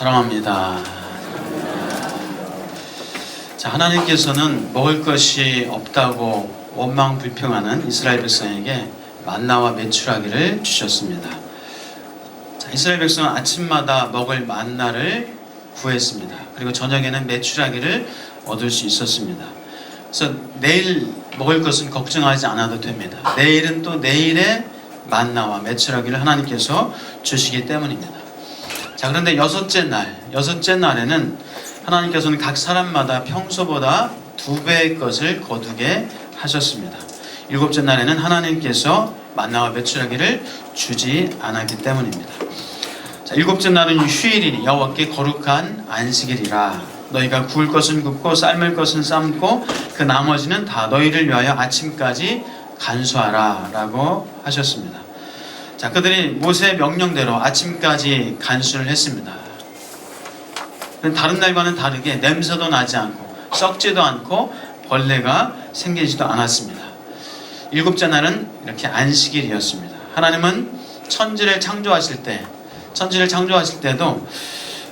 사랑합니다. 자, 하나님께서는 먹을 것이 없다고 원망 불평하는 이스라엘 백성에게 만나와 메추라기를 주셨습니다. 자, 이스라엘 백성은 아침마다 먹을 만나를 구했습니다. 그리고 저녁에는 메추라기를 얻을 수 있었습니다. 그래서 내일 먹을 것은 걱정하지 않아도 됩니다. 내일은 또 내일의 만나와 메추라기를 하나님께서 주시기 때문입니다. 자, 그런데 여섯째 날에는 하나님께서는 각 사람마다 평소보다 2배의 것을 거두게 하셨습니다. 7째 날에는 하나님께서 만나와 메추라기를 주지 않았기 때문입니다. 자, 7째 날은 휴일이니 여호와께 거룩한 안식일이라. 너희가 구울 것은 굽고 삶을 것은 삶고 그 나머지는 다 너희를 위하여 아침까지 간수하라 라고 하셨습니다. 자, 그들이 모세의 명령대로 아침까지 간수를 했습니다. 다른 날과는 다르게 냄새도 나지 않고 썩지도 않고 벌레가 생기지도 않았습니다. 7째 날은 이렇게 안식일이었습니다. 하나님은 천지를 창조하실 때도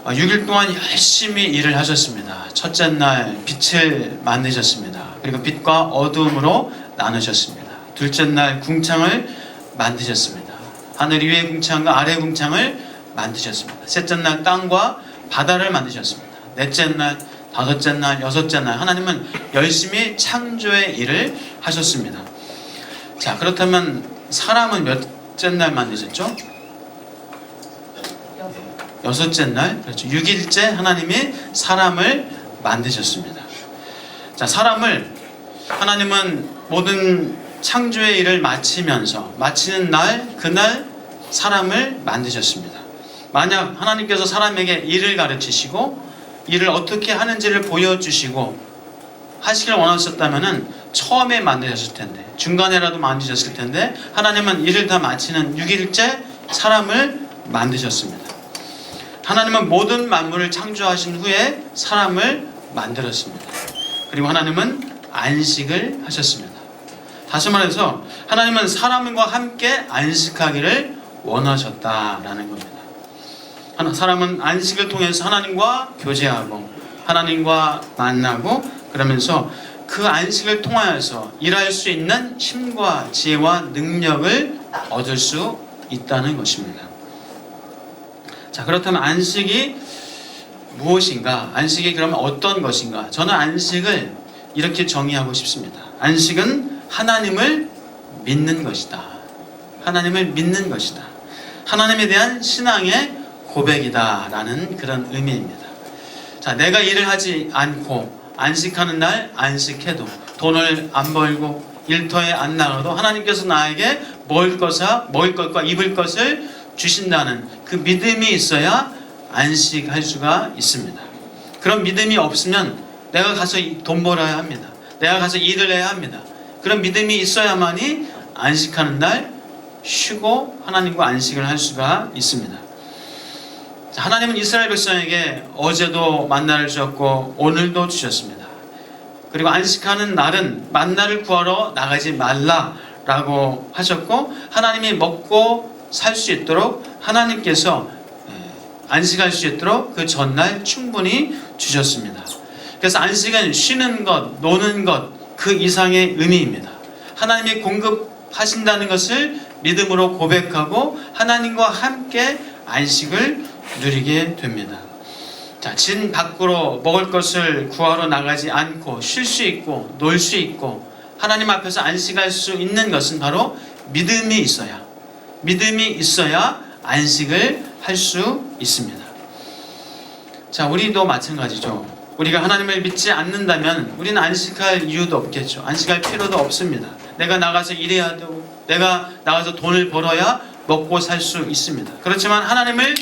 6일 동안 열심히 일을 하셨습니다. 첫째 날 빛을 만드셨습니다. 그리고 빛과 어두움으로 나누셨습니다. 둘째 날 궁창을 만드셨습니다. 하늘 위의 궁창과 아래 궁창을 만드셨습니다. 셋째 날 땅과 바다를 만드셨습니다. 넷째 날, 다섯째 날, 여섯째 날 하나님은 열심히 창조의 일을 하셨습니다. 자, 그렇다면 사람은 몇째 날 만드셨죠? 여섯째 날, 그렇죠. 6일째 하나님이 사람을 만드셨습니다. 자, 사람을 하나님은 모든 창조의 일을 마치는 날, 그날 사람을 만드셨습니다. 만약 하나님께서 사람에게 일을 가르치시고 일을 어떻게 하는지를 보여주시고 하시길 원하셨다면 처음에 만드셨을 텐데, 중간에라도 만드셨을 텐데 하나님은 일을 다 마치는 6일째 사람을 만드셨습니다. 하나님은 모든 만물을 창조하신 후에 사람을 만들었습니다. 그리고 하나님은 안식을 하셨습니다. 다시 말해서 하나님은 사람과 함께 안식하기를 원하셨다라는 겁니다. 사람은 안식을 통해서 하나님과 교제하고 하나님과 만나고 그러면서 그 안식을 통하여서 일할 수 있는 힘과 지혜와 능력을 얻을 수 있다는 것입니다. 자, 그렇다면 안식이 무엇인가? 안식이 그러면 어떤 것인가? 저는 안식을 이렇게 정의하고 싶습니다. 안식은 하나님을 믿는 것이다. 하나님을 믿는 것이다. 하나님에 대한 신앙의 고백이다 라는 그런 의미입니다. 자, 내가 일을 하지 않고 안식하는 날 안식해도 돈을 안 벌고 일터에 안 나가도 하나님께서 나에게 먹을 것과 입을 것을 주신다는 그 믿음이 있어야 안식할 수가 있습니다. 그런 믿음이 없으면 내가 가서 돈 벌어야 합니다. 내가 가서 일을 해야 합니다. 그런 믿음이 있어야만이 안식하는 날 쉬고 하나님과 안식을 할 수가 있습니다. 하나님은 이스라엘 백성에게 어제도 만나를 주셨고 오늘도 주셨습니다. 그리고 안식하는 날은 만나를 구하러 나가지 말라라고 하셨고 하나님이 먹고 살 수 있도록 하나님께서 안식할 수 있도록 그 전날 충분히 주셨습니다. 그래서 안식은 쉬는 것, 노는 것 그 이상의 의미입니다. 하나님이 공급하신다는 것을 믿음으로 고백하고 하나님과 함께 안식을 누리게 됩니다. 자, 진 밖으로 먹을 것을 구하러 나가지 않고 쉴 수 있고 놀 수 있고 하나님 앞에서 안식할 수 있는 것은 바로 믿음이 있어야 안식을 할 수 있습니다. 자, 우리도 마찬가지죠. 우리가 하나님을 믿지 않는다면 우리는 안식할 이유도 없겠죠. 안식할 필요도 없습니다. 내가 나가서 일해야 되고 내가 나가서 돈을 벌어야 먹고 살 수 있습니다. 그렇지만 하나님을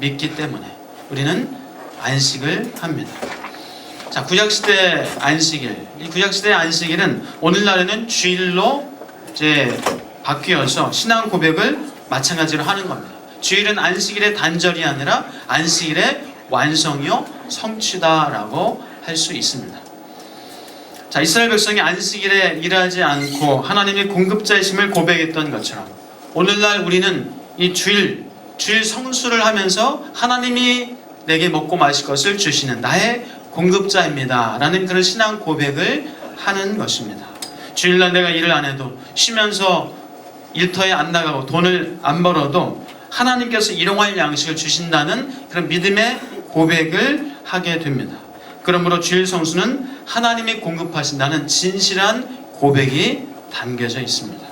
믿기 때문에 우리는 안식을 합니다. 자, 구약시대 안식일. 이 구약시대의 안식일은 오늘날에는 주일로 이제 바뀌어서 신앙 고백을 마찬가지로 하는 겁니다. 주일은 안식일의 단절이 아니라 안식일의 완성이요 성취다라고 할 수 있습니다. 자, 이스라엘 백성이 안식일에 일하지 않고 하나님의 공급자이심을 고백했던 것처럼 오늘날 우리는 이 주일 성수를 하면서 하나님이 내게 먹고 마실 것을 주시는 나의 공급자입니다 라는 그런 신앙 고백을 하는 것입니다. 주일날 내가 일을 안 해도 쉬면서 일터에 안 나가고 돈을 안 벌어도 하나님께서 일용할 양식을 주신다는 그런 믿음의 고백을 하게 됩니다. 그러므로 주일 성수는 하나님이 공급하신다는 진실한 고백이 담겨져 있습니다.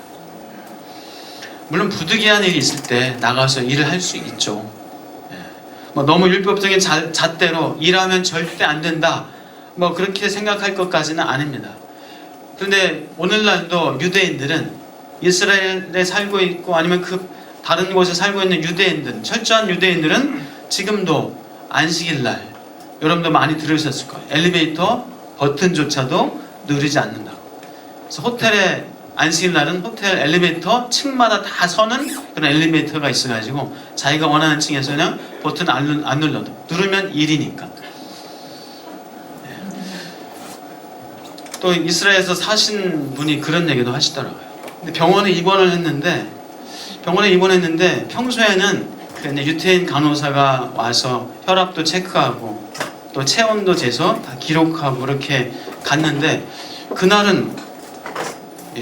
물론 부득이한 일이 있을 때 나가서 일을 할 수 있죠. 너무 율법적인 잣대로 일하면 절대 안 된다, 그렇게 생각할 것까지는 아닙니다. 그런데 오늘날도 유대인들은 이스라엘에 살고 있고 아니면 그 다른 곳에 살고 있는 유대인들, 철저한 유대인들은 지금도 안식일날, 여러분도 많이 들으셨을 거예요. 엘리베이터 버튼조차도 누르지 않는다고. 그래서 호텔에 안식일날은 호텔 엘리베이터 층마다 다 서는 그런 엘리베이터가 있어가지고 자기가 원하는 층에서 그냥 버튼 안 눌러도 누르면 일이니까. 또 이스라엘에서 사신 분이 그런 얘기도 하시더라고요. 근데 병원에 입원했는데 평소에는 유태인 간호사가 와서 혈압도 체크하고 또 체온도 재서 다 기록하고 이렇게 갔는데, 그날은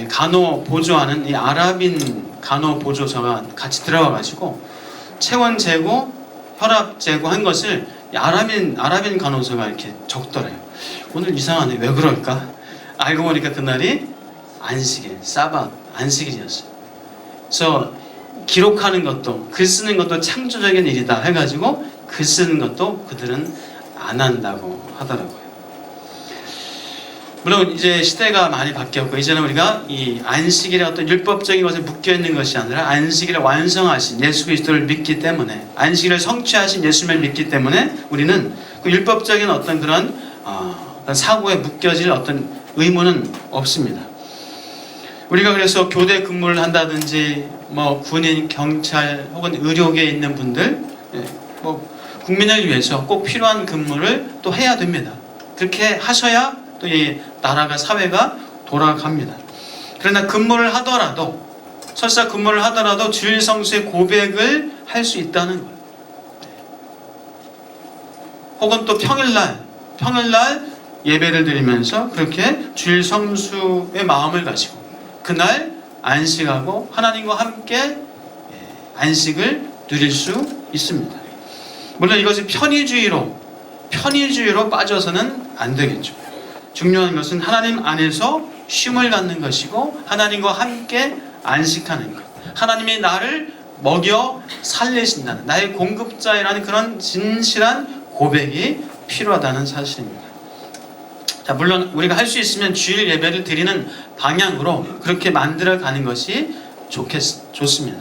간호 보조하는 이 아랍인 간호 보조사가 같이 들어와가지고 체온 재고 혈압 재고 한 것을 아랍인 간호사가 이렇게 적더래요. 오늘 이상하네, 왜 그럴까? 알고 보니까 그날이 안식일, 사bat, 안식일이었어요. 그래서 기록하는 것도, 글 쓰는 것도 창조적인 일이다 해가지고 글 쓰는 것도 그들은 안 한다고 하더라고요. 물론 이제 시대가 많이 바뀌었고 이제는 우리가 이 안식일의 어떤 율법적인 것에 묶여있는 것이 아니라 안식일을 완성하신 예수 그리스도를 믿기 때문에, 안식일을 성취하신 예수님을 믿기 때문에 우리는 그 율법적인 어떤 그런 어떤 사고에 묶여질 어떤 의무는 없습니다. 우리가 그래서 교대 근무를 한다든지 군인, 경찰 혹은 의료계에 있는 분들, 국민을 위해서 꼭 필요한 근무를 또 해야 됩니다. 그렇게 하셔야 또 이 나라가, 사회가 돌아갑니다. 그러나 근무를 하더라도, 설사 근무를 하더라도 주일 성수의 고백을 할 수 있다는 거예요. 혹은 또 평일날 예배를 드리면서 그렇게 주일 성수의 마음을 가지고 그날 안식하고 하나님과 함께 안식을 누릴 수 있습니다. 물론 이것이 편의주의로 빠져서는 안 되겠죠. 중요한 것은 하나님 안에서 쉼을 갖는 것이고 하나님과 함께 안식하는 것, 하나님이 나를 먹여 살리신다는, 나의 공급자이라는 그런 진실한 고백이 필요하다는 사실입니다. 자, 물론 우리가 할 수 있으면 주일 예배를 드리는 방향으로 그렇게 만들어가는 것이 좋습니다.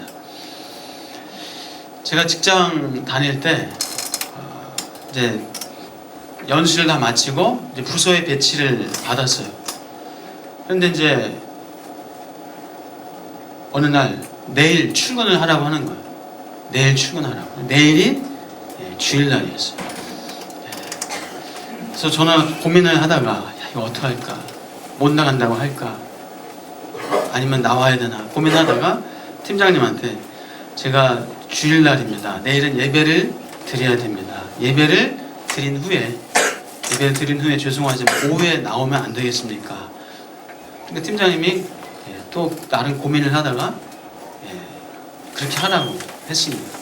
제가 직장 다닐 때 이제 연수를 다 마치고 이제 부서에 배치를 받았어요. 그런데 이제 어느 날 내일 출근을 하라고 하는 거예요. 내일 출근하라고. 내일이 주일날이었어요. 그래서 저는 고민을 하다가 이거 어떡할까? 못 나간다고 할까? 아니면 나와야 되나? 고민하다가 팀장님한테 제가 주일날입니다. 내일은 예배를 드려야 됩니다. 예배를 드린 후에 죄송하지만 오후에 나오면 안 되겠습니까? 그러니까 팀장님이 또 나름 고민을 하다가 그렇게 하라고 했습니다.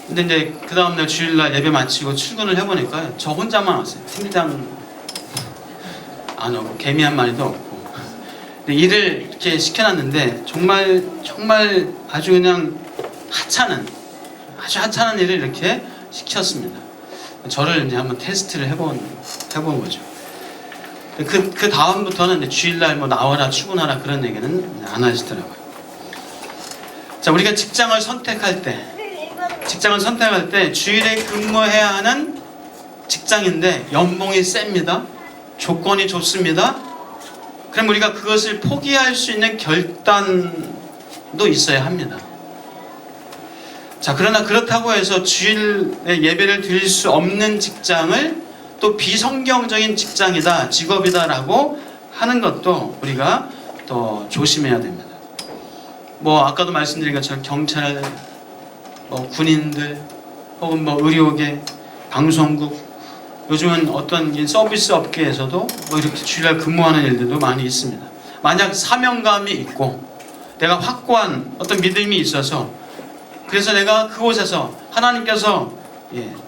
근데 이제 그 다음날 주일날 예배 마치고 출근을 해보니까 저 혼자만 왔어요. 팀장 안 오고 개미 한 마리도 없고. 근데 일을 이렇게 시켜놨는데 정말 아주 그냥 아주 하찮은 일을 이렇게 시켰습니다. 저를 이제 한번 테스트를 해본 거죠. 그 다음부터는 주일날 나와라, 출근하라 그런 얘기는 안 하시더라고요. 자, 우리가 직장을 선택할 때 주일에 근무해야 하는 직장인데 연봉이 셉니다. 조건이 좋습니다. 그럼 우리가 그것을 포기할 수 있는 결단도 있어야 합니다. 자, 그러나 그렇다고 해서 주일에 예배를 드릴 수 없는 직장을 또 비성경적인 직장이다, 직업이다라고 하는 것도 우리가 또 조심해야 됩니다. 아까도 말씀드린 것처럼 경찰, 군인들, 혹은 뭐 의료계, 방송국, 요즘은 어떤 이 서비스 업계에서도 뭐 이렇게 주일날 근무하는 일들도 많이 있습니다. 만약 사명감이 있고 내가 확고한 어떤 믿음이 있어서, 그래서 내가 그곳에서 하나님께서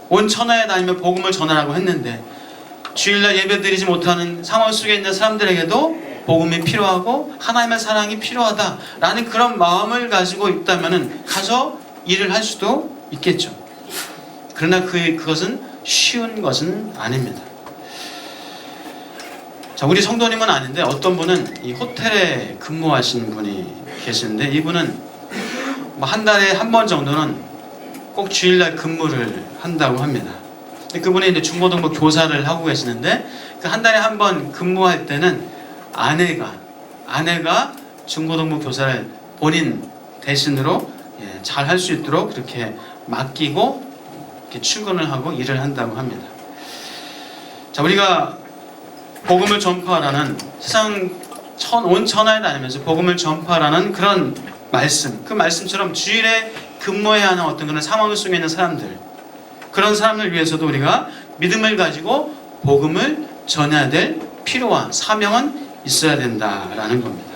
온 천하에 다니며 복음을 전하라고 했는데 주일날 예배드리지 못하는 상황 속에 있는 사람들에게도 복음이 필요하고 하나님의 사랑이 필요하다라는 그런 마음을 가지고 있다면 가서 일을 할 수도 있겠죠. 그러나 그것은 쉬운 것은 아닙니다. 자, 우리 성도님은 아닌데 어떤 분은 이 호텔에 근무하시는 분이 계시는데, 이분은 뭐 한 달에 한 번 정도는 꼭 주일날 근무를 한다고 합니다. 그분이 이제 중고등부 교사를 하고 계시는데, 그 한 달에 한 번 근무할 때는 아내가 중고등부 교사를 본인 대신으로 잘 할 수 있도록 그렇게 맡기고 이렇게 출근을 하고 일을 한다고 합니다. 자, 우리가 복음을 전파하라는, 세상 온 천하에 다니면서 복음을 전파하라는 그런 말씀, 그 말씀처럼 주일에 근무해야 하는 어떤 그런 상황 속에 있는 사람들, 그런 사람을 위해서도 우리가 믿음을 가지고 복음을 전해야 될 필요와 사명은 있어야 된다라는 겁니다.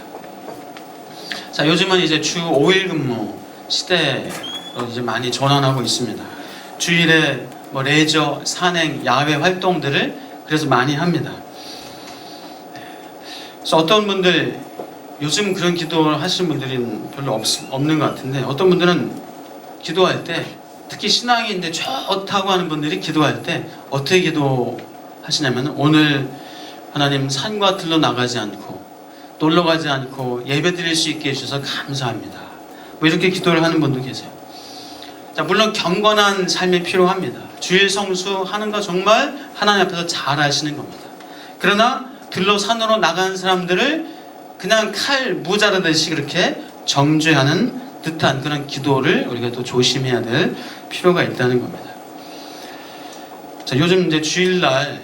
자, 요즘은 이제 주 5일 근무 시대로 이제 많이 전환하고 있습니다. 주일에 뭐 레저, 산행, 야외 활동들을 그래서 많이 합니다. 그래서 어떤 분들, 요즘 그런 기도를 하시는 분들이 별로 없는 것 같은데, 어떤 분들은 기도할 때, 특히 신앙인데 좋다고 하는 분들이 기도할 때 어떻게 기도하시냐면, 오늘 하나님 산과 들로 나가지 않고 놀러 가지 않고 예배 드릴 수 있게 해주셔서 감사합니다, 뭐 이렇게 기도를 하는 분도 계세요. 자, 물론 경건한 삶이 필요합니다. 주일 성수하는 거 정말 하나님 앞에서 잘 하시는 겁니다. 그러나 들로 산으로 나가는 사람들을 그냥 칼 무자르듯이 그렇게 정죄하는 듯한 그런 기도를 우리가 또 조심해야 될 필요가 있다는 겁니다. 자, 요즘 이제 주일날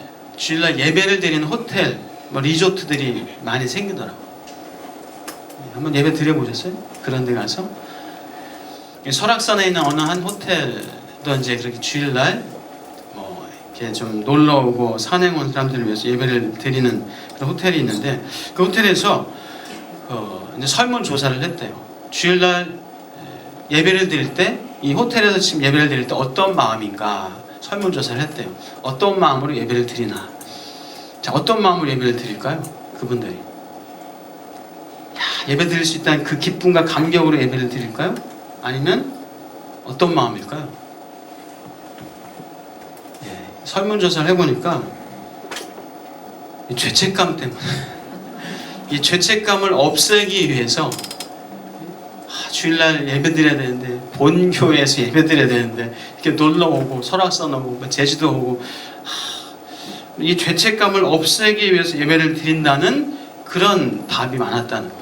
예배를 드리는 호텔, 뭐 리조트들이 많이 생기더라고요. 한번 예배 드려보셨어요? 그런 데 가서? 설악산에 있는 어느 한 호텔도 이제 그렇게 주일날 뭐 이렇게 좀 놀러 오고 산행 온 사람들을 위해서 예배를 드리는 그런 호텔이 있는데, 그 호텔에서 이제 설문조사를 했대요. 주일날 예배를 드릴 때, 이 호텔에서 지금 예배를 드릴 때 어떤 마음인가 설문조사를 했대요. 어떤 마음으로 예배를 드리나. 자, 어떤 마음으로 예배를 드릴까요? 그분들이. 예배 드릴 수 있다는 그 기쁨과 감격으로 예배를 드릴까요? 아니면 어떤 마음일까요? 설문조사를 해보니까 이 죄책감 때문에 이 죄책감을 없애기 위해서 주일날 예배 드려야 되는데, 본교회에서 예배 드려야 되는데, 이렇게 놀러 오고 설악산 오고 제주도 오고, 이 죄책감을 없애기 위해서 예배를 드린다는 그런 답이 많았다는 거예요.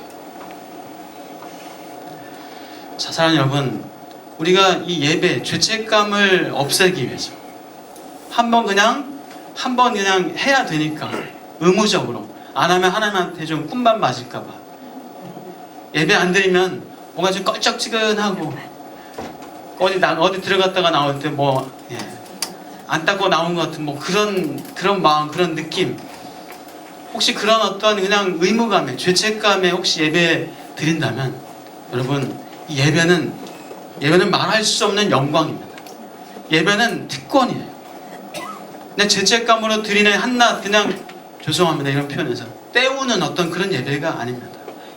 자, 사랑하는 여러분, 우리가 이 예배, 죄책감을 없애기 위해서 한번 그냥 해야 되니까, 의무적으로 안 하면 하나님한테 좀 꾼밤 맞을까봐, 예배 안 드리면 뭔가 좀 껄쩍지근하고, 어디 들어갔다가 나올 때 뭐 안 닦고 나온 것 같은 뭐 그런 마음, 그런 느낌, 혹시 그런 어떤 그냥 의무감에, 죄책감에 혹시 예배 드린다면, 여러분, 이 예배는 말할 수 없는 영광입니다. 예배는 특권이에요. 그냥 죄책감으로 드리는 한낱, 그냥 죄송합니다 이런 표현에서 때우는 어떤 그런 예배가 아닙니다.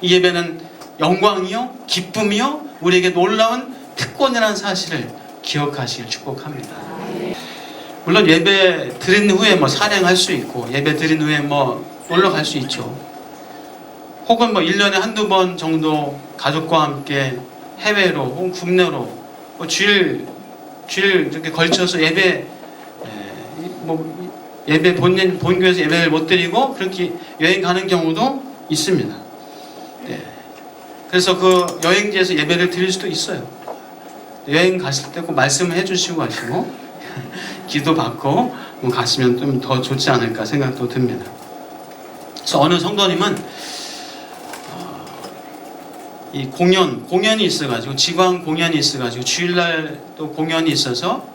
이 예배는 영광이요, 기쁨이요, 우리에게 놀라운 특권이라는 사실을 기억하시길 축복합니다. 물론 예배 드린 후에 뭐 산행할 수 있고, 예배 드린 후에 뭐 놀러 갈 수 있죠. 혹은 뭐 1년에 한두 번 정도 가족과 함께 해외로 혹은 국내로 뭐 주일 이렇게 걸쳐서 예배 본교에서 예배를 못 드리고 그렇게 여행 가는 경우도 있습니다. 그래서 그 여행지에서 예배를 드릴 수도 있어요. 여행 가실 때 꼭 말씀을 해주시고 가시고 기도 받고 가시면 좀 더 좋지 않을까 생각도 듭니다. 그래서 어느 성도님은 이 공연이 있어가지고, 지방 공연이 있어가지고 주일날 또 공연이 있어서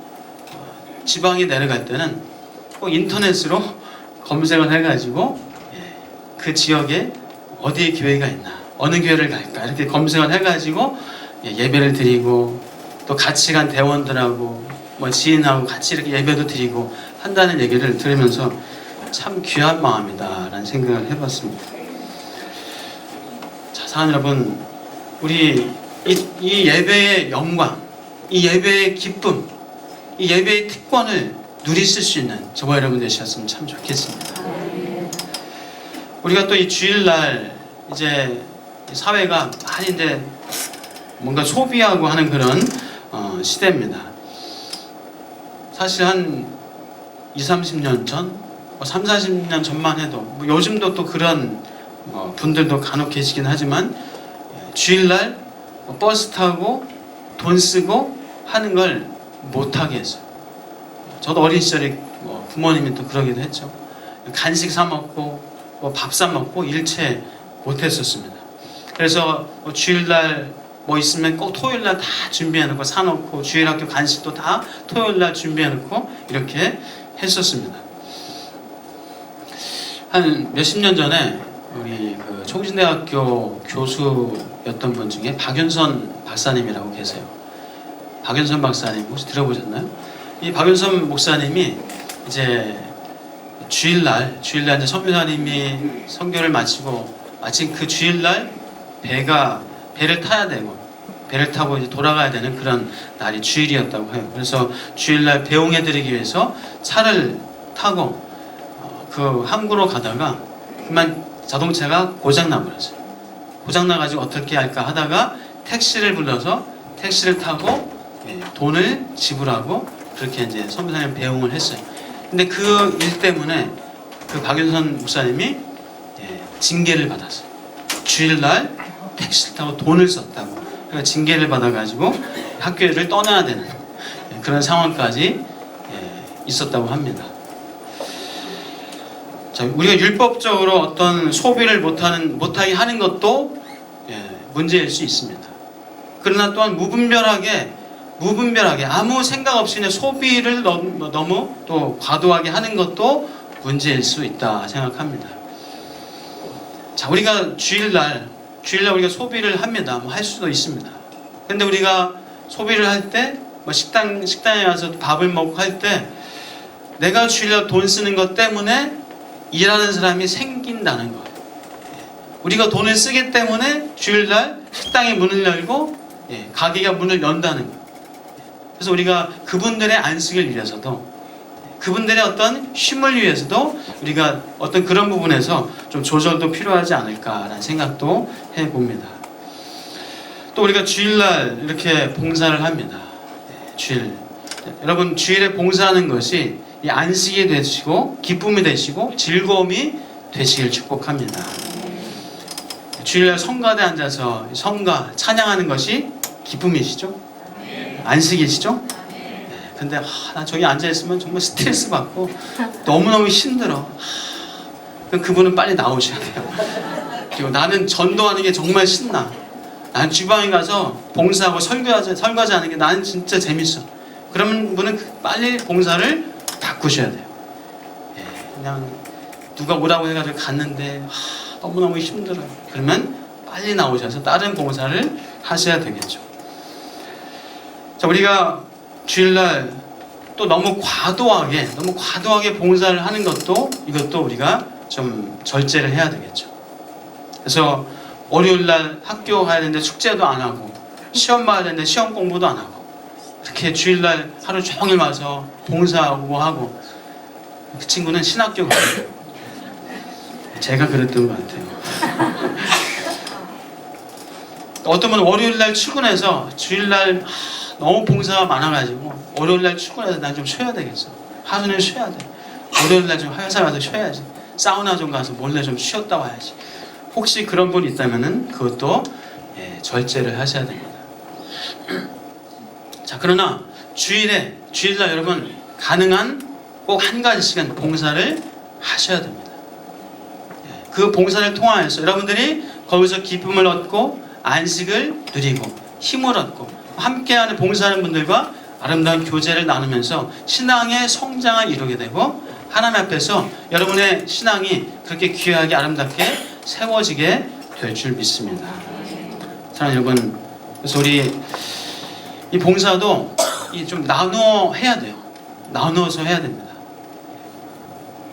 지방에 내려갈 때는 꼭 인터넷으로 검색을 해가지고 그 지역에 어디에 교회가 있나, 어느 교회를 갈까 이렇게 검색을 해가지고 예배를 드리고 또 같이 간 대원들하고 뭐 지인하고 같이 이렇게 예배도 드리고 한다는 얘기를 들으면서 참 귀한 마음이다라는 생각을 해봤습니다. 자, 사랑하는 여러분, 우리 이 예배의 영광, 이 예배의 기쁨, 이 예배의 특권을 누리실 수 있는 저와 여러분 되셨으면 참 좋겠습니다. 우리가 또 이 주일날 이제 사회가 많이 이제 뭔가 소비하고 하는 그런 시대입니다. 사실 한 20, 30년 전, 3, 40년 전만 해도 뭐 요즘도 또 그런 분들도 간혹 계시긴 하지만 주일날 버스 타고 돈 쓰고 하는 걸 못하게 했어요. 저도 어린 시절에 부모님이 또 그러기도 했죠. 간식 사 먹고 밥 사 먹고 일체 못했었습니다. 그래서 주일날 뭐 있으면 꼭 토요일날 다 준비해놓고 사놓고 주일학교 간식도 다 토요일날 준비해놓고 이렇게 했었습니다. 한 몇십 년 전에 우리 그 총신대학교 교수였던 분 중에 박윤선 박사님이라고 계세요. 박윤선 박사님 혹시 들어보셨나요? 이 박윤선 목사님이 이제 주일날 이제 선교사님이 선교를 마치고 마침 그 주일날 배를 타야 되고 배를 타고 이제 돌아가야 되는 그런 날이 주일이었다고 해요. 그래서 주일날 배웅해드리기 위해서 차를 타고 그 항구로 가다가 그만 자동차가 고장나 버렸어요. 고장나가지고 어떻게 할까 하다가 택시를 불러서 택시를 타고 돈을 지불하고 그렇게 이제 선교사님 배웅을 했어요. 근데 그 일 때문에 그 박윤선 목사님이 징계를 받았어요. 주일날 택시를 타고 돈을 썼다고. 그러니까 징계를 받아가지고 학교를 떠나야 되는 그런 상황까지 있었다고 합니다. 자, 우리가 율법적으로 어떤 소비를 못하게 하는 것도 문제일 수 있습니다. 그러나 또한 무분별하게 아무 생각 없이 그냥 소비를 너무 또 과도하게 하는 것도 문제일 수 있다 생각합니다. 자, 우리가 주일날 우리가 소비를 합니다. 뭐 할 수도 있습니다. 근데 우리가 소비를 할 때 뭐 식당에 가서 밥을 먹고 할 때 내가 주일날 돈 쓰는 것 때문에 일하는 사람이 생긴다는 거예요. 우리가 돈을 쓰기 때문에 주일날 식당이 문을 열고 가게가 문을 연다는 거예요. 그래서 우리가 그분들의 안식을 위해서도 그분들의 어떤 쉼을 위해서도 우리가 어떤 그런 부분에서 좀 조절도 필요하지 않을까라는 생각도 해봅니다. 또 우리가 주일날 이렇게 봉사를 합니다. 여러분, 주일에 봉사하는 것이 이 안식이 되시고 기쁨이 되시고 즐거움이 되시길 축복합니다. 주일날 성가대 앉아서 성가 찬양하는 것이 기쁨이시죠? 안식이시죠? 근데 나 저기 앉아있으면 정말 스트레스 받고 너무너무 힘들어. 그럼 그분은 빨리 나오셔야 돼요. 그리고 나는 전도하는 게 정말 신나. 난 주방에 가서 봉사하고 설거지 하는 게 나는 진짜 재밌어. 그러면 분은 빨리 봉사를 바꾸셔야 돼요. 그냥 누가 뭐라고 해가지고 갔는데 너무너무 힘들어요. 그러면 빨리 나오셔서 다른 봉사를 하셔야 되겠죠. 자, 우리가 주일날 또 너무 과도하게 봉사를 하는 이것도 우리가 좀 절제를 해야 되겠죠. 그래서 월요일날 학교 가야 되는데 숙제도 안 하고 시험 봐야 되는데 시험 공부도 안 하고 이렇게 주일날 하루 종일 와서 봉사하고 뭐 하고 그 친구는 신학교 가요. 제가 그랬던 것 같아요. 어떤 분은 월요일날 출근해서 주일날 너무 봉사가 많아가지고 월요일날 출근해서 난 좀 쉬어야 되겠어. 하루는 쉬어야 돼. 월요일날 좀 회사 가서 쉬어야지. 사우나 좀 가서 몰래 좀 쉬었다 와야지. 혹시 그런 분이 있다면은 그것도 절제를 하셔야 됩니다. 자, 그러나 주일날 여러분 가능한 꼭 한 가지씩은 봉사를 하셔야 됩니다. 그 봉사를 통하여서 여러분들이 거기서 기쁨을 얻고 안식을 누리고 힘을 얻고 함께하는 봉사하는 분들과 아름다운 교제를 나누면서 신앙의 성장을 이루게 되고 하나님 앞에서 여러분의 신앙이 그렇게 귀하게 아름답게 세워지게 될 줄 믿습니다. 사랑하는 여러분, 그래서 우리 이 봉사도 좀 나누어 해야 돼요. 나누어서 해야 됩니다.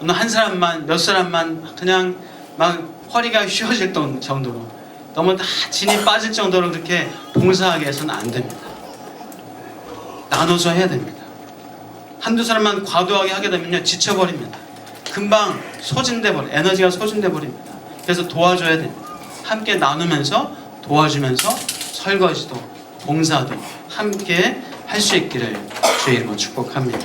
어느 한 사람만, 몇 사람만 그냥 막 허리가 휘어질 정도로 너무 다 진이 빠질 정도로 그렇게 봉사하게 해서는 안 됩니다. 나눠서 해야 됩니다. 한두 사람만 과도하게 하게 되면요, 지쳐버립니다. 금방 에너지가 소진돼 버립니다. 그래서 도와줘야 됩니다. 함께 나누면서 도와주면서 설거지도 봉사도 함께 할 수 있기를 주의 이름으로 축복합니다.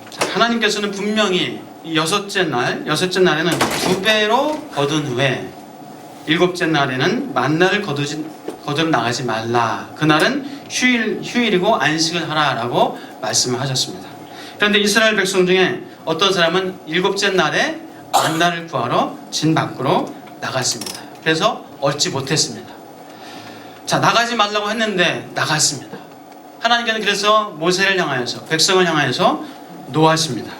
자, 하나님께서는 분명히 이 여섯째 날에는 2배로 거둔 후에 7째 날에는 만나를 거두러 나가지 말라. 그날은 휴일이고 안식을 하라라고 말씀을 하셨습니다. 그런데 이스라엘 백성 중에 어떤 사람은 7째 날에 만나를 구하러 진 밖으로 나갔습니다. 그래서 얻지 못했습니다. 자, 나가지 말라고 했는데 나갔습니다. 하나님께는 그래서 모세를 향하여서, 백성을 향하여서 노하십니다.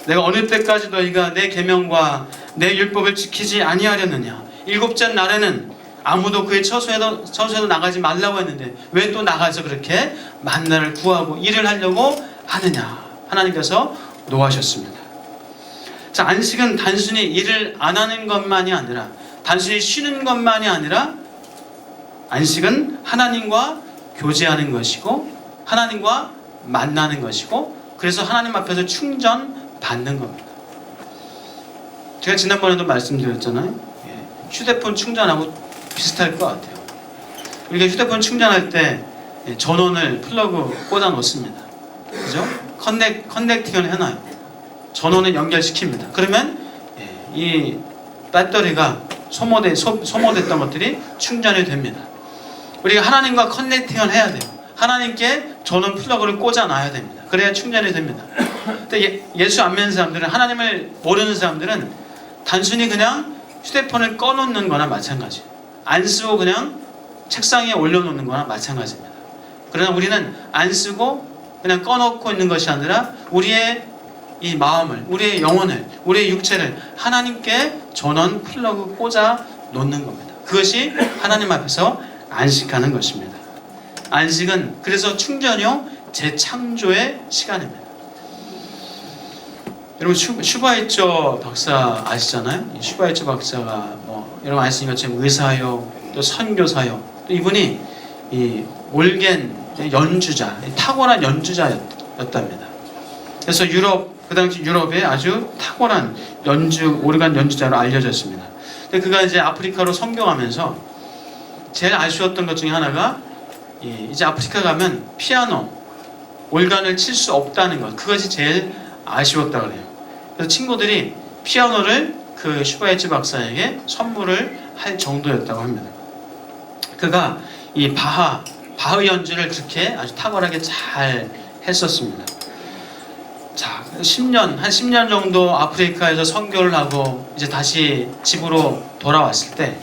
내가 어느 때까지 너희가 내 계명과 내 율법을 지키지 아니하려느냐. 7째 날에는 아무도 그의 처소에도 나가지 말라고 했는데 왜 또 나가서 그렇게 만나를 구하고 일을 하려고 하느냐. 하나님께서 노하셨습니다. 자, 안식은 단순히 일을 안 하는 것만이 아니라, 단순히 쉬는 것만이 아니라, 안식은 하나님과 교제하는 것이고 하나님과 만나는 것이고, 그래서 하나님 앞에서 충전받는 겁니다. 제가 지난번에도 말씀드렸잖아요. 휴대폰 충전하고 비슷할 것 같아요. 우리가 휴대폰 충전할 때 전원을 플러그 꽂아 놓습니다. 그죠? 커넥팅을 해놔요. 전원을 연결시킵니다. 그러면 이 배터리가 소모됐던 것들이 충전이 됩니다. 우리가 하나님과 커넥팅을 해야 돼요. 하나님께 전원 플러그를 꽂아 놔야 됩니다. 그래야 충전이 됩니다. 근데 예수 안 믿는 사람들은, 하나님을 모르는 사람들은 단순히 그냥 휴대폰을 꺼놓는 거나 마찬가지예요. 안 쓰고 그냥 책상에 올려놓는 거나 마찬가지입니다. 그러나 우리는 안 쓰고 그냥 꺼놓고 있는 것이 아니라 우리의 이 마음을, 우리의 영혼을, 우리의 육체를 하나님께 전원 플러그 꽂아 놓는 겁니다. 그것이 하나님 앞에서 안식하는 것입니다. 안식은 그래서 충전이요, 재창조의 시간입니다. 여러분, 슈바이처 박사 아시잖아요? 슈바이처 박사가 여러분 아시는 것처럼 의사요, 또 선교사요, 또 이분이 이 올겐 연주자, 탁월한 연주자였답니다. 그래서 그 당시 유럽에 아주 탁월한 오르간 연주자로 알려졌습니다. 근데 그가 이제 아프리카로 선교하면서 제일 아쉬웠던 것 중에 하나가 이제 아프리카 가면 피아노, 올간을 칠 수 없다는 것, 그것이 제일 아쉬웠다 그래요. 그래서 친구들이 피아노를 그 슈바이처 박사에게 선물을 할 정도였다고 합니다. 그가 이 바흐 연주를 그렇게 아주 탁월하게 잘 했었습니다. 자, 한 10년 정도 아프리카에서 선교를 하고 이제 다시 집으로 돌아왔을 때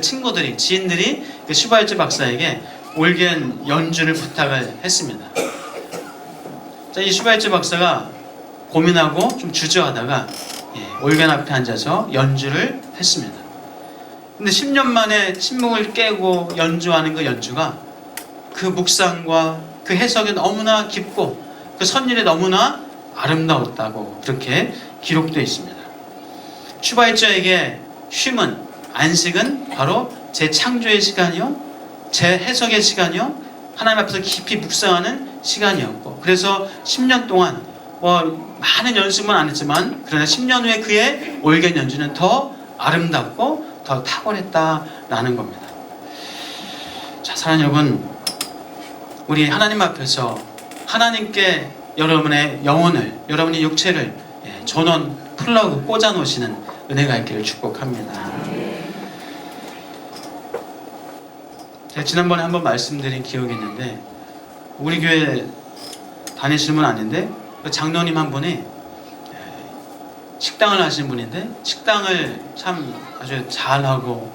친구들이, 지인들이 그 슈바이처 박사에게 올겐 연주를 부탁을 했습니다. 자, 이 슈바이처 박사가 고민하고 좀 주저하다가 올겐 앞에 앉아서 연주를 했습니다. 근데 10년 만에 침묵을 깨고 연주하는 그 연주가, 그 묵상과 그 해석이 너무나 깊고 그 선율이 너무나 아름다웠다고 그렇게 기록되어 있습니다. 슈바이처에게 쉼은, 안식은 바로 재창조의 시간이요, 재해석의 시간이요, 하나님 앞에서 깊이 묵상하는 시간이었고, 그래서 10년 동안 많은 연습은 안 했지만 그러나 10년 후에 그의 올겐 연주는 더 아름답고 더 탁월했다라는 겁니다. 자, 사랑하는 여러분, 우리 하나님 앞에서 하나님께 여러분의 영혼을, 여러분의 육체를 전원 플러그 꽂아 놓으시는 은혜가 있기를 축복합니다. 제가 지난번에 한번 말씀드린 기억이 있는데, 우리 교회 다니시는 분 아닌데 그 장로님 한 분이 식당을 하시는 분인데 식당을 참 아주 잘하고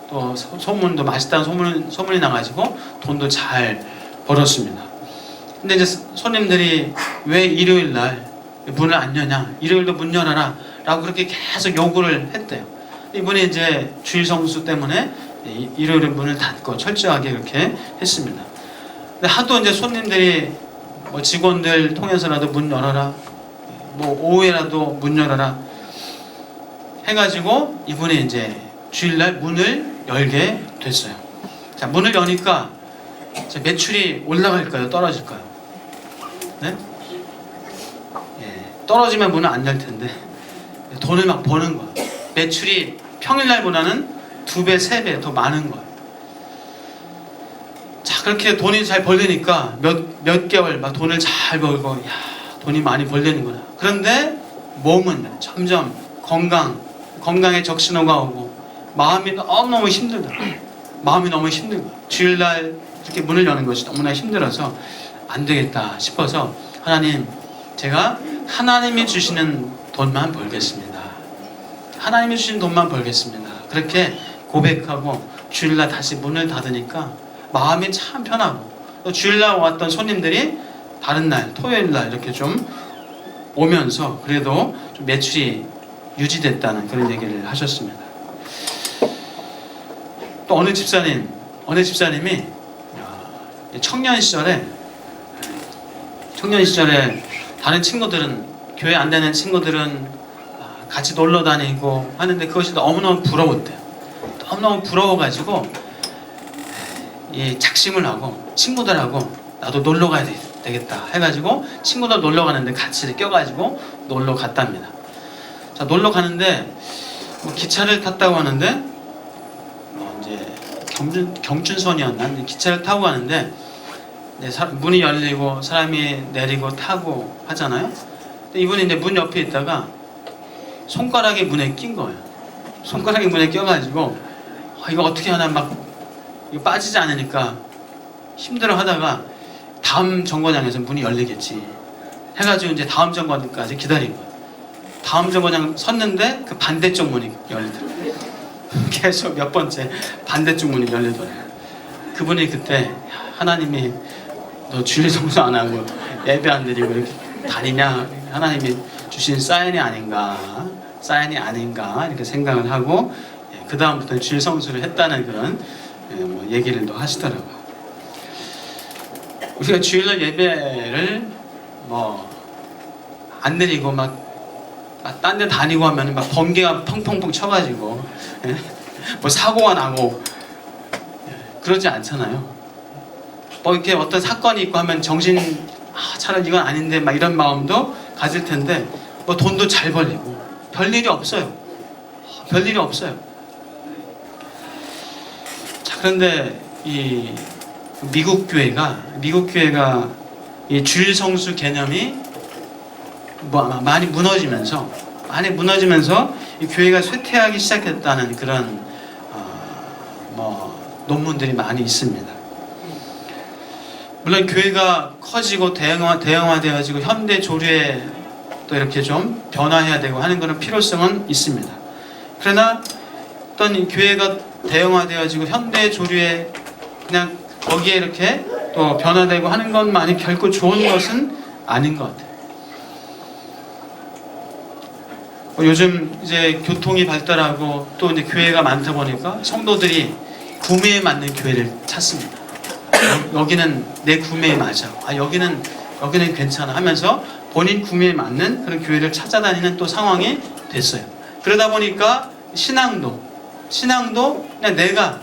또 소문도 맛있다는 소문이 나가지고 돈도 잘 벌었습니다. 근데 이제 손님들이 왜 일요일 날 문을 안 여냐, 일요일도 문 열어라 라고 그렇게 계속 요구를 했대요. 이분이 이제 주일 성수 때문에 일요일에 문을 닫고 철저하게 그렇게 했습니다. 근데 하도 이제 손님들이 뭐 직원들 통해서라도 문 열어라, 뭐 오후에라도 문 열어라 해가지고 이분이 이제 주일날 문을 열게 됐어요. 자, 문을 여니까 매출이 올라갈까요? 떨어질까요? 네? 예, 떨어지면 문을 안 열 텐데 돈을 막 버는 거예요. 매출이 평일날보다는 2배, 3배 더 많은 거예요. 자, 그렇게 돈이 잘 벌리니까 몇 개월 막 돈을 잘 벌고, 야, 돈이 많이 벌리는구나. 그런데 몸은 점점 건강에 적신호가 오고 마음이 너무너무 힘들다. 마음이 너무 힘든 거예요. 주일날 이렇게 문을 여는 것이 너무나 힘들어서 안 되겠다 싶어서 하나님, 제가 하나님이 주시는 돈만 벌겠습니다. 하나님이 주신 돈만 벌겠습니다. 그렇게 고백하고 주일날 다시 문을 닫으니까 마음이 참 편하고, 또 주일날 왔던 손님들이 다른 날 토요일날 이렇게 좀 오면서 그래도 좀 매출이 유지됐다는 그런 얘기를 하셨습니다. 또 어느 집사님이 청년 시절에 다른 친구들은, 교회 안 다니는 친구들은 같이 놀러 다니고 하는데 그것이 너무너무 부러웠대요. 너무너무 부러워가지고 작심을 하고 친구들하고 나도 놀러 가야 되겠다 해가지고 친구들 놀러 가는데 같이 껴가지고 놀러 갔답니다. 자, 놀러 가는데 뭐 기차를 탔다고 하는데 이제 경춘선이었나? 기차를 타고 가는데 문이 열리고 사람이 내리고 타고 하잖아요. 근데 이분이 이제 문 옆에 있다가 손가락이 문에 낀 거예요. 손가락이 문에 껴가지고 이거 어떻게 하나 막 이거 빠지지 않으니까 힘들어 하다가 다음 정거장에서 문이 열리겠지 해가지고 이제 다음 정거장까지 기다린 거예요. 다음 정거장 섰는데 그 반대쪽 문이 열리더라고요. 계속 몇 번째 반대쪽 문이 열리더라고요. 그분이 그때 하나님이 너 주일 성수 안 하고 예배 안 드리고 이렇게 다니냐, 하나님이 주신 사인이 아닌가 이렇게 생각을 하고 그 다음부터 주일 성수를 했다는 그런 얘기를 또 하시더라고요. 우리가 주일날 예배를 뭐 안 드리고 막 딴 데 다니고 하면 막 번개가 펑펑펑 쳐가지고 뭐 사고가 나고 그러지 않잖아요. 뭐 이렇게 어떤 사건이 있고 하면 차라리 이건 아닌데 막 이런 마음도 가질 텐데 뭐 돈도 잘 벌리고 별일이 없어요. 자, 그런데 이 미국 교회가 이 주일 성수 개념이 많이 무너지면서 이 교회가 쇠퇴하기 시작했다는 그런 논문들이 많이 있습니다. 물론 교회가 커지고 대형화되어지고 현대 조류에 또 이렇게 좀 변화해야 되고 하는 그런 필요성은 있습니다. 그러나 어떤 교회가 대형화되어지고 현대 조류에 그냥 거기에 이렇게 또 변화되고 하는 것만이 결코 좋은 것은 아닌 것 같아요. 요즘 이제 교통이 발달하고 또 이제 교회가 많다 보니까 성도들이 구매에 맞는 교회를 찾습니다. 여기는 내 구매에 맞아. 여기는 괜찮아 하면서 본인 구매에 맞는 그런 교회를 찾아다니는 또 상황이 됐어요. 그러다 보니까 신앙도 그냥 내가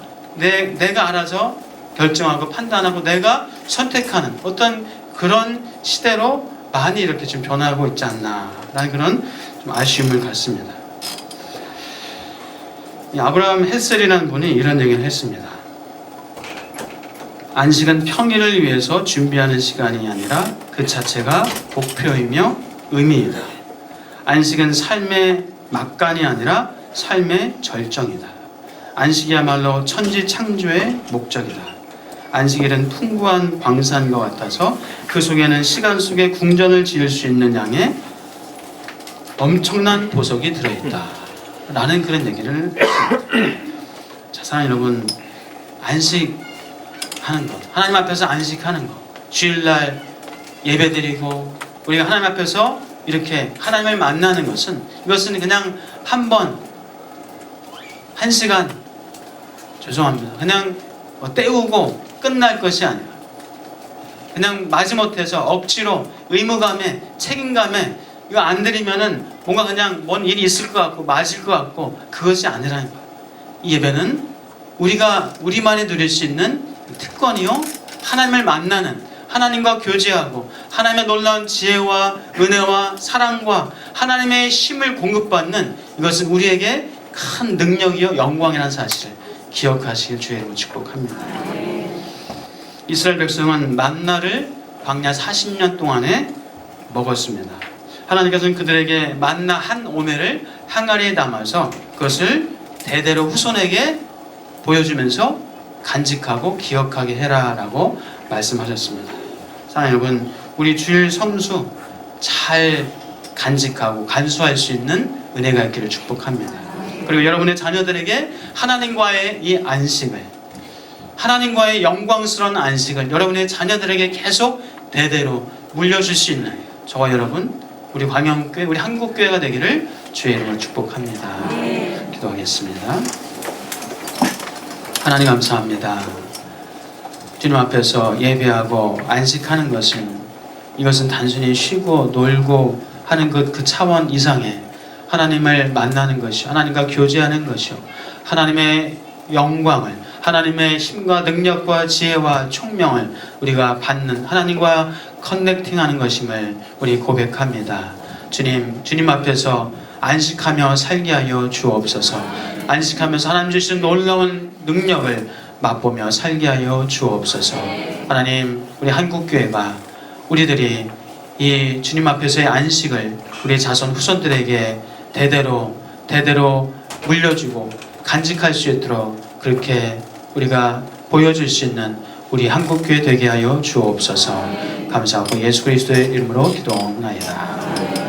알아서 결정하고 판단하고 내가 선택하는 어떤 그런 시대로 많이 이렇게 좀 변하고 있지 않나라는 그런 좀 아쉬움을 갖습니다. 아브라함 헬셀이라는 분이 이런 얘기를 했습니다. 안식은 평일을 위해서 준비하는 시간이 아니라 그 자체가 목표이며 의미이다. 안식은 삶의 막간이 아니라 삶의 절정이다. 안식이야말로 천지 창조의 목적이다. 안식일은 풍부한 광산과 같아서 그 속에는 시간 속에 궁전을 지을 수 있는 양의 엄청난 보석이 들어있다 라는 그런 얘기를 했습니다. 자, 사랑하는 여러분, 안식하는 것, 하나님 앞에서 안식하는 것, 주일날 예배드리고 우리가 하나님 앞에서 이렇게 하나님을 만나는 것은, 이것은 그냥 한 번, 한 시간, 죄송합니다, 그냥 때우고 끝날 것이 아니라 그냥 마지못해서 억지로 의무감에, 책임감에 이거 안 드리면은 뭔가 그냥 뭔 일이 있을 것 같고 맞을 것 같고, 그것이 아니라는 거예요. 이 예배는 우리가 우리만이 누릴 수 있는 특권이요, 하나님을 만나는, 하나님과 교제하고 하나님의 놀라운 지혜와 은혜와 사랑과 하나님의 힘을 공급받는, 이것은 우리에게 큰 능력이요 영광이라는 사실을 기억하시길 주의 이름으로 축복합니다. 이스라엘 백성은 만나를 광야 40년 동안에 먹었습니다. 하나님께서는 그들에게 만나 한 오멜을 항아리에 담아서 그것을 대대로 후손에게 보여주면서 간직하고 기억하게 해라라고 말씀하셨습니다. 사랑하는 여러분, 우리 주일 성수 잘 간직하고 간수할 수 있는 은혜가 있기를 축복합니다. 그리고 여러분의 자녀들에게 하나님과의 이 안식을, 하나님과의 영광스러운 안식을 여러분의 자녀들에게 계속 대대로 물려줄 수 있는 저와 여러분, 우리 광영교회, 우리 한국교회가 되기를 주의 이름으로 축복합니다. 기도하겠습니다. 하나님 감사합니다. 주님 앞에서 예배하고 안식하는 것은, 이것은 단순히 쉬고 놀고 하는 그 차원 이상의 하나님을 만나는 것이요, 하나님과 교제하는 것이요, 하나님의 영광을, 하나님의 힘과 능력과 지혜와 총명을 우리가 받는, 하나님과 커넥팅하는 것임을 우리 고백합니다. 주님 앞에서 안식하며 살게 하여 주옵소서. 안식하면서 하나님 주신 놀라운 능력을 맛보며 살게 하여 주옵소서. 하나님, 우리 한국교회가 우리들이 이 주님 앞에서의 안식을 우리 자손 후손들에게 대대로 물려주고 간직할 수 있도록 그렇게 우리가 보여줄 수 있는 우리 한국교회 되게 하여 주옵소서. 감사하고 예수 그리스도의 이름으로 기도하옵나이다.